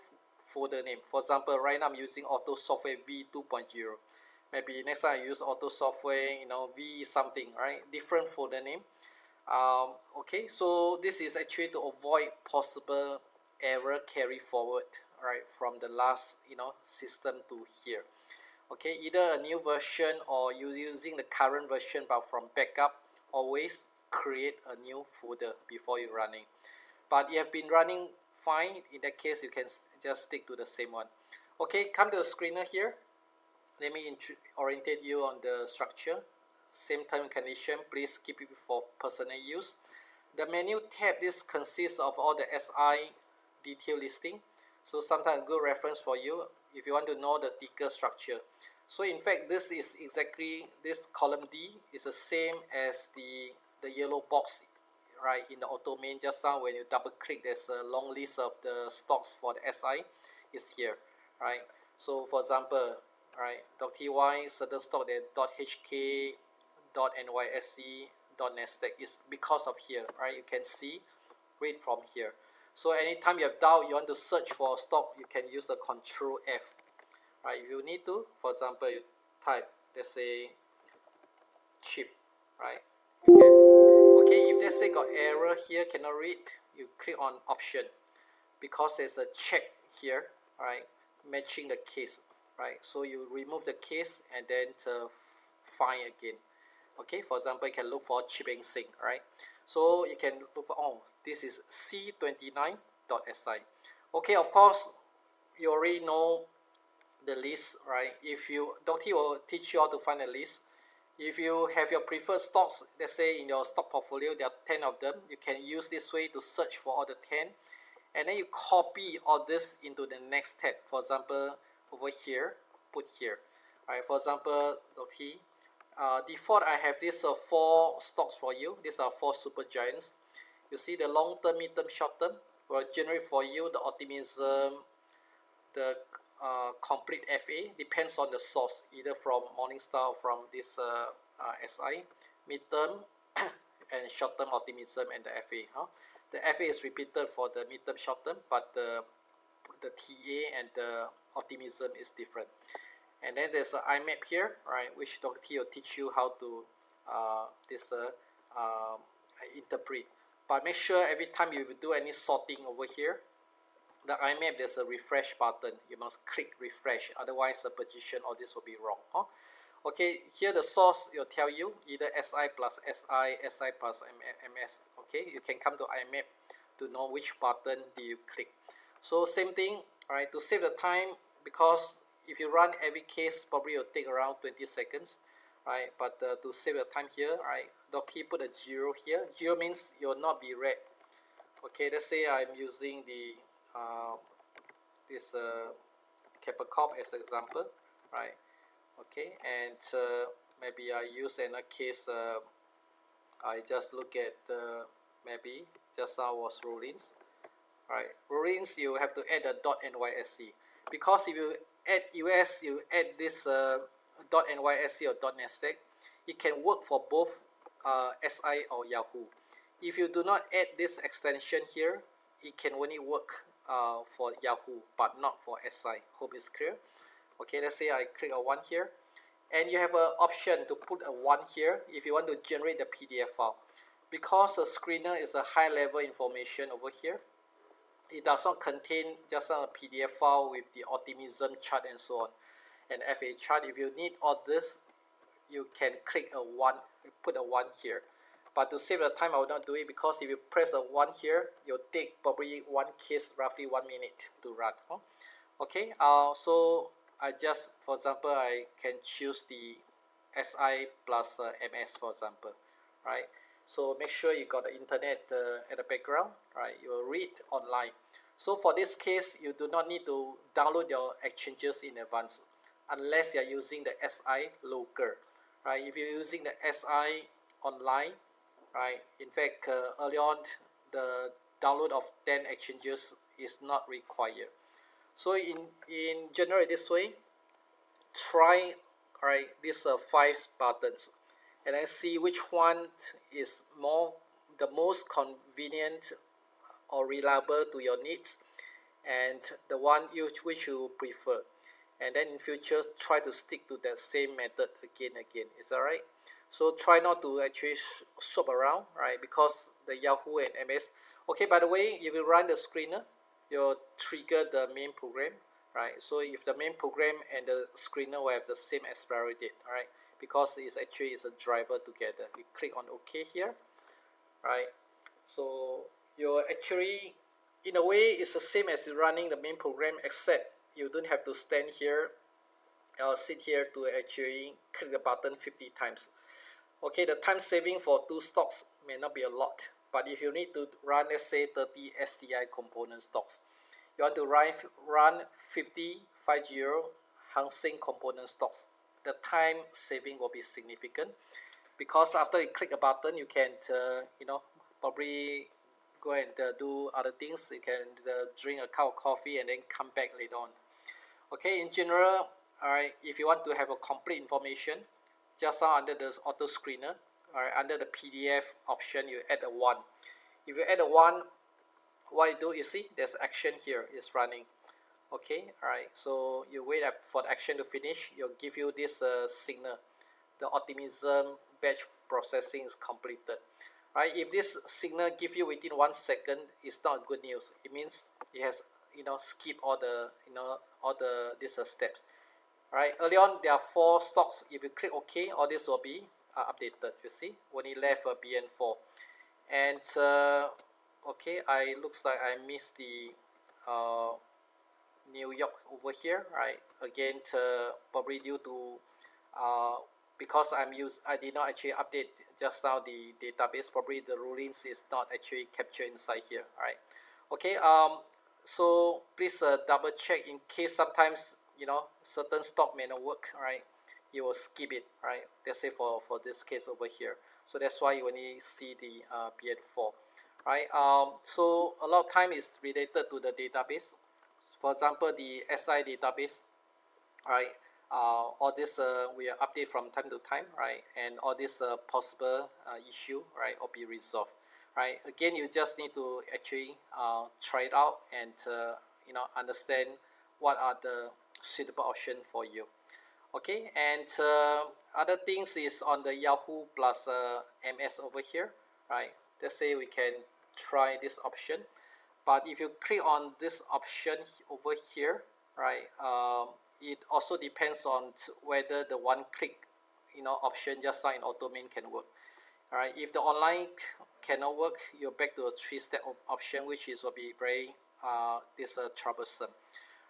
S1: folder name. For example, right now I'm using Auto Software V2.0. Maybe next time I use Auto Software, V something, right? Different folder name. Okay, so this is actually to avoid possible error carry forward, right, from the last, system to here. Okay, either a new version or you using the current version but from backup, always create a new folder before you running. But you have been running fine, in that case you can just stick to the same one. Okay, come to the screener here. Let me orientate you on the structure. Same term and condition, please keep it for personal use. The menu tab, this consists of all the SI detail listing. So sometimes a good reference for you if you want to know the ticker structure. So in fact, this is exactly, this column D is the same as the yellow box, right, in the auto main just now. When you double click, there's a long list of the stocks for the SI is here, right? So for example, right, .ty, certain stock that .hk, .nysc, .nasdaq is because of here, right? You can see read from here. So anytime you have doubt, you want to search for a stock, you can use the Control F, right? If you need to, for example, you type, let's say, chip, right? Okay, if let's say got error here, cannot read, you click on option, because there's a check here, right, matching the case, right? So you remove the case and then find again. Okay, for example, you can look for chip and sync, right? So you can look for, this is C29.si. Okay, of course, you already know the list, right? If you, Dr. will teach you how to find a list. If you have your preferred stocks, let's say in your stock portfolio, there are 10 of them, you can use this way to search for all the 10. And then you copy all this into the next tab. For example, over here, put here. All right, for example, Dr. Default, I have this 4 stocks for you. These are 4 super giants. You see the long term, mid term, short term will generate for you the optimism, the complete FA, depends on the source, either from Morningstar or from this SI, mid term and short term optimism and the FA. The FA is repeated for the mid term, short term, but the TA and the optimism is different. And then there's an IMAP here, right, which Dr. T will teach you how to interpret. But make sure every time you do any sorting over here, the IMAP, there's a refresh button. You must click refresh, otherwise the position or this will be wrong. Okay, here the source will tell you either SI plus SI, SI plus MS. Okay, you can come to IMAP to know which button do you click. So same thing, right, to save the time, because if you run every case, probably will take around 20 seconds, right? But to save the time here, right, Dr. put a 0 here. 0 means it will not be read. Okay, let's say I'm using the this Capacop as an example, right? Okay, and maybe I use another case, I just look at maybe just now was rollins. Right, rollins you have to add a .nysc, because if you add US, you add this .nysc or .nasdaq, it can work for both SI or Yahoo. If you do not add this extension here, it can only work for Yahoo but not for SI. Hope it's clear. Okay, let's say I click a 1 here, and you have an option to put a 1 here if you want to generate the PDF file. Because the screener is a high level information over here, it does not contain just a PDF file with the optimism chart and so on, and FA chart. If you need all this, you can click a 1, put a 1 here. But to save the time, I will not do it, because if you press a 1 here, you'll take probably one case roughly 1 minute to run. Okay, so I just, for example, I can choose the SI plus MS, for example, right? So make sure you got the internet at the background, right? You will read online. So for this case, you do not need to download your exchanges in advance unless you're using the SI local, right? If you're using the SI online, right? In fact, early on, the download of 10 exchanges is not required. So in general, this way, try, right, these 5 buttons, and then see which one is the most convenient or reliable to your needs, and the one which you prefer. And then in future, try to stick to that same method again. Is that right? So try not to actually swap around, right? Because the Yahoo and MS. Okay, by the way, if you run the screener, you'll trigger the main program, right? So if the main program and the screener will have the same expiry date, right? Because it's actually is a driver together. You click on OK here, right? So you're actually, in a way, it's the same as running the main program, except you don't have to stand here or sit here to actually click the button 50 times. Okay, the time saving for 2 stocks may not be a lot, but if you need to run, let's say 30 STI component stocks, you want to run 50 Hang Seng component stocks, the time saving will be significant, because after you click a button, you can probably go and do other things. You can drink a cup of coffee and then come back later on. Okay, in general, alright, if you want to have a complete information, just now under the auto screener, alright, under the PDF option, you add a 1. If you add a 1, what you do, you see there's action here is running. Okay, alright, so you wait for the action to finish. It'll give you this signal, the optimism batch processing is completed. Right, if this signal give you within 1 second, it's not good news. It means it has skip all the these steps. Right, early on there are 4 stocks. If you click OK, all this will be updated. You see, only left BN4, and okay, looks like I missed the New York over here. Right, again, probably due to because I did not actually update just now the database. Probably the rulings is not actually captured inside here. Right, okay, so please double check in case sometimes certain stock may not work, right? You will skip it, right? Let's say for this case over here. So that's why you only see the BN4, right? So a lot of time is related to the database. For example, the SI database, right? All this we update from time to time, right? And all this possible issue, right, will be resolved, right? Again, you just need to actually try it out and understand what are the suitable option for you. Okay, and other things is on the Yahoo plus MS over here, right? Let's say we can try this option, but if you click on this option over here, right, it also depends on whether the one click option just like in AutoMain can work. All right, if the online cannot work, you're back to a 3-step option, which is will be very troublesome,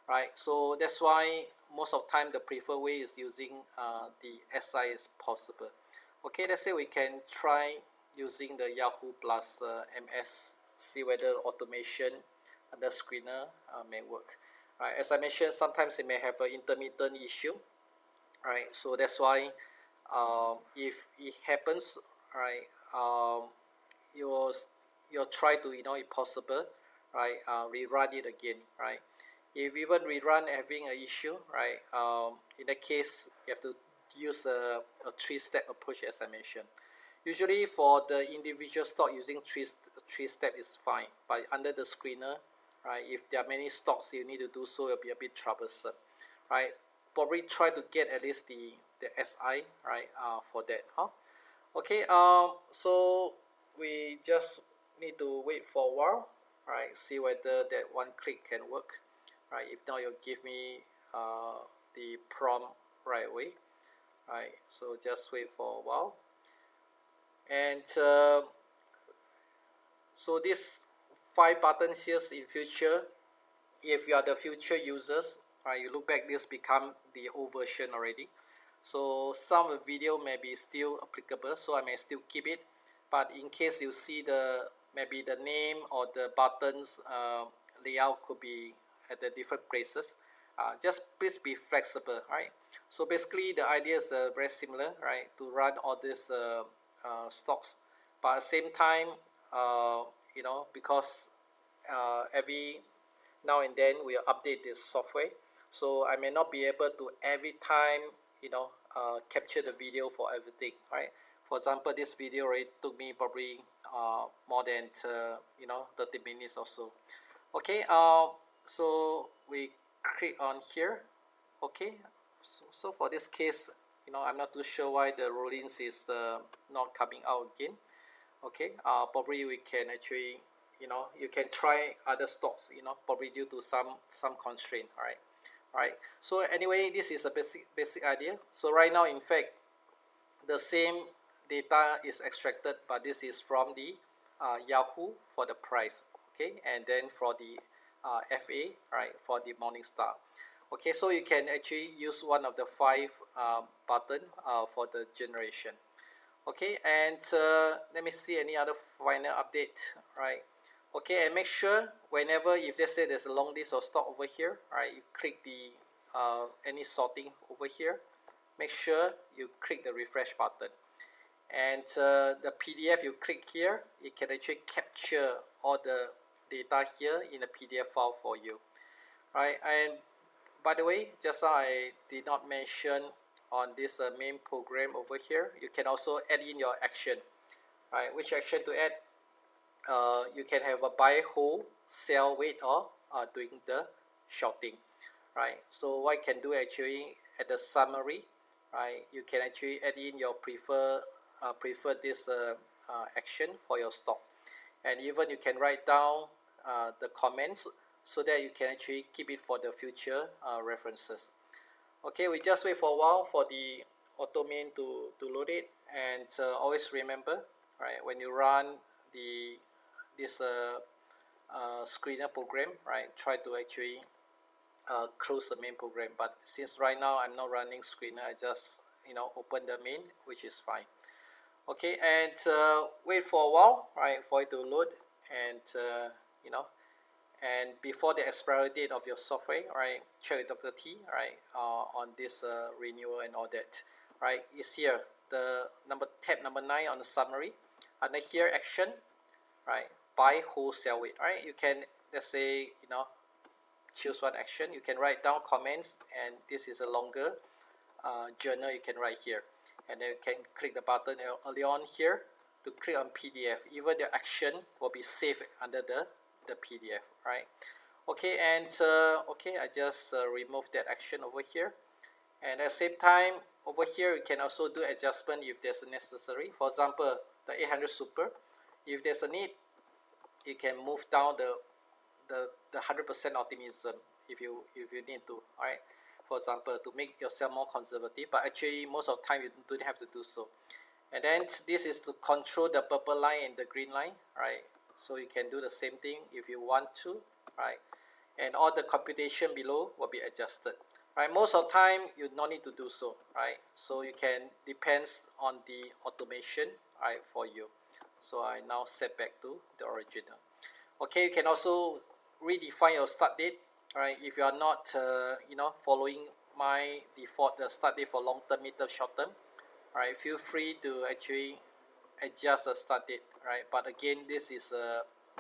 S1: right? So that's why most of time the preferred way is using the SI is possible. Okay, let's say we can try using the Yahoo plus MS, see whether automation and the screener may work. Right, as I mentioned, sometimes it may have an intermittent issue, right? So that's why if it happens, right, you'll you'll try to, if possible, right, rerun it again, right. If even rerun having an issue, right, in that case you have to use a three-step approach as I mentioned. Usually for the individual stock, using three step is fine, but under the screener, right, if there are many stocks you need to do so, it'll be a bit troublesome, right. Probably try to get at least the SI, right, for that, huh. Okay, so we just need to wait for a while, right, see whether that one click can work, right. If not, you'll give me the prompt right away, right. So just wait for a while. And so these five buttons here in future, if you are the future users, right, you look back, this become the old version already. So some of the video may be still applicable, so I may still keep it. But in case you see maybe the name or the buttons layout could be at the different places, just please be flexible, right. So basically the idea is very similar, right, to run all these stocks, but at the same time, because every now and then we'll update this software, so I may not be able to every time, capture the video for everything, right. For example, this video already took me probably more than 30 minutes or so. Okay, so we click on here. Okay, so for this case, I'm not too sure why the rollings is not coming out again. Okay, probably we can actually, you can try other stocks, probably due to some constraint. All right, so anyway, this is a basic idea. So right now, in fact, the same data is extracted, but this is from the Yahoo for the price, okay, and then for the FA, right, for the Morningstar. Okay, so you can actually use one of the five button for the generation. Okay, and let me see any other final update, right. Okay, and make sure whenever, if let's say there's a long list of stock over here, right, you click the any sorting over here, make sure you click the refresh button, and the PDF you click here, it can actually capture all the data here in a PDF file for you, right. And by the way, just now I did not mention on this main program over here, you can also add in your action, right. Which action to add? You can have a buy, hold, sell, wait, or doing the shorting, right. So what you can do actually at the summary, right, you can actually add in your prefer this action for your stock, and even you can write down the comments so that you can actually keep it for the future references. Okay, we just wait for a while for the AutoMain to load it, and always remember, right, when you run this screener program, right, try to actually close the main program. But since right now I'm not running screener, I just open the main, which is fine. Okay, and wait for a while, right, for it to load, and and before the expiry date of your software, right, check with Dr. T, right, on this renewal and all that, right. Is here the tab number 9 on the summary, under here action, right, buy, hold, sell, wait, right. You can, let's say, choose one action, you can write down comments, and this is a longer journal you can write here, and then you can click the button early on here to click on PDF. Even the action will be saved under the PDF, right. Okay, and okay, I just remove that action over here, and at the same time over here you can also do adjustment if there's necessary. For example, the 800 super, if there's a need, you can move down the 100% optimism if you need to, right. For example, to make yourself more conservative, but actually most of the time you don't have to do so. And then this is to control the purple line and the green line, right. So you can do the same thing if you want to, right. And all the computation below will be adjusted, right. Most of the time you don't need to do so, right. So you can, depends on the automation, right, for you. So I now set back to the original. Okay, you can also redefine your start date, right. If you are not following my default start date for long term, mid term, short term, right, feel free to actually adjust the start date, right? But again, this is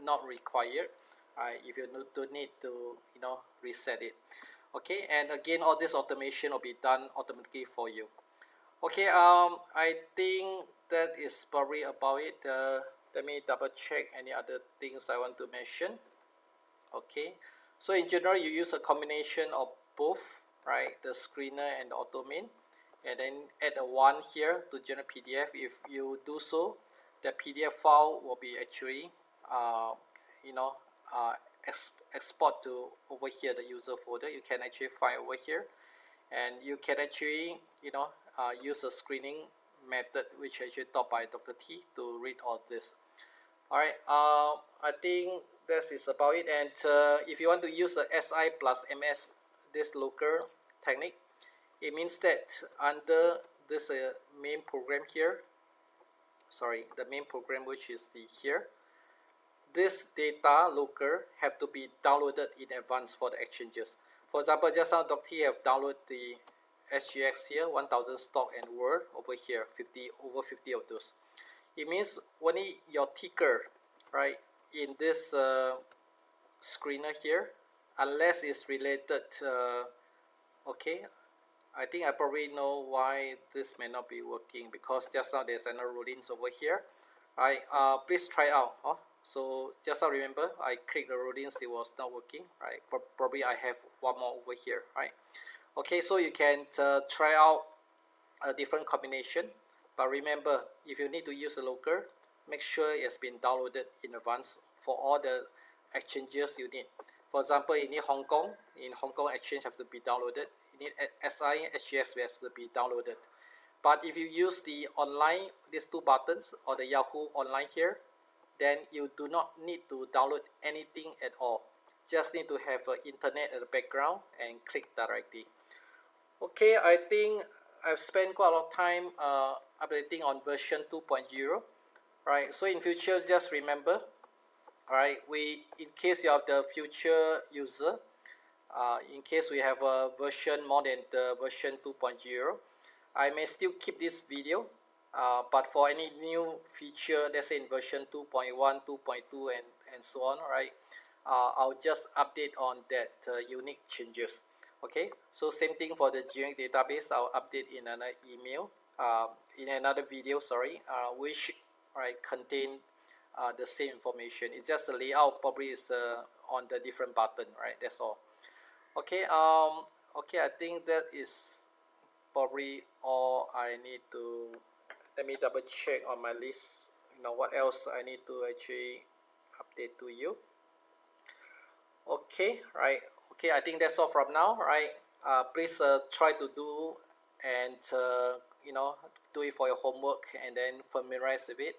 S1: not required, right? If you don't need to, reset it. Okay, and again, all this automation will be done automatically for you. Okay, I think that is probably about it. Let me double check any other things I want to mention. Okay, so in general, you use a combination of both, right? The screener and the automate, and then add a one here to generate PDF. If you do so, the PDF file will be actually, uh, you know, uh, export to over here, the user folder. You can actually find over here, and you can actually, use a screening method, which actually taught by Dr. T, to read all this. All right, I think this is about it. And if you want to use the SI plus MS, this local technique, it means that under this main program here, the main program, which is the here, this data local have to be downloaded in advance for the exchanges. For example, just now Dr. T have downloaded the SGX here, 1000 stock and Word over here, over 50 of those. It means only your ticker, right, in this screener here, unless it's related, okay, I think I probably know why this may not be working, because just now there's another rulings over here. Right, please try out. So just now remember, I clicked the rulings, it was not working, right? Probably I have one more over here, right? Okay, so you can try out a different combination, but remember, if you need to use the local, make sure it's been downloaded in advance for all the exchanges you need. For example, you need Hong Kong, in Hong Kong exchange have to be downloaded. You need SI, SGS have to be downloaded. But if you use the online, these two buttons, or the Yahoo online here, then you do not need to download anything at all. Just need to have internet at the background and click directly. Okay, I think I've spent quite a lot of time updating on version 2.0. Right, so in future, just remember, alright, in case you have the future user, in case we have a version more than the version 2.0, I may still keep this video, but for any new feature, let's say in version 2.1, 2.2, and so on, right, I'll just update on that unique changes. Okay, so same thing for the generic database, I'll update in another email, in another video, sorry, which contain the same information. It's just the layout probably is on the different button, right? That's all. Okay, okay, I think that is probably all I need to. Let me double check on my list, what else I need to actually update to you. Okay, right, okay, I think that's all from now, right? Please try to do, and do it for your homework, and then familiarize with it.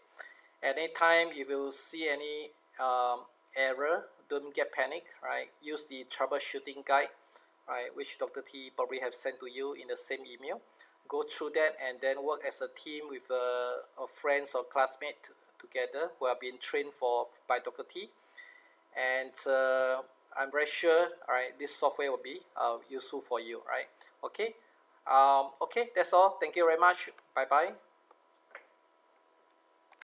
S1: Anytime if you see any error, don't get panic, right? Use the troubleshooting guide, right, which Dr. T probably have sent to you in the same email. Go through that and then work as a team with friends or classmates together who have been trained by Dr. T. And I'm very sure, all right, this software will be useful for you, right? Okay, okay, that's all. Thank you very much. Bye bye.